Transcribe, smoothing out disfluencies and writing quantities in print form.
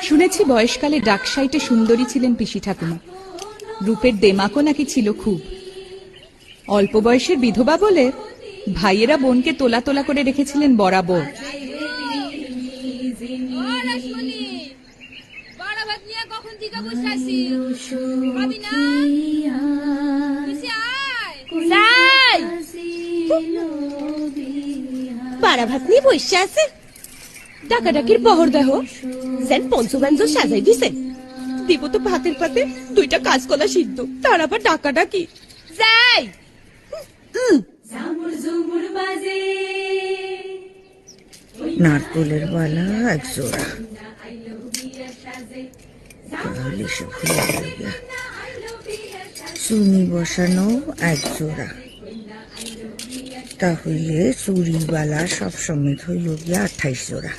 শুনেছি বয়সকালে ডাকসাইটে সুন্দরী ছিলেন পিসি ঠাকুমা, রূপের দেমাকও নাকি ছিল খুব। অল্প বয়সের বিধবা বলে ভাইয়েরা বোনকে তোলা তোলা করে রেখেছিলেন বরাবর। বাড়া ভাত নিয়ে বসে আছে, ডাকাডাকির বহর দেহ যেন পঞ্চব্যঞ্জন সাজাই দিছে। দিব তো ভাতের পাতে দুইটা কাঁচকলা সিদ্ধ, তার আবার ডাকাডাকি। যাই নারকলের বালা এক জোড়া, চুনি বসানো এক জোড়া, তাহলে চুরির বালা সব সমেত হইল গিয়া 28 জোড়া।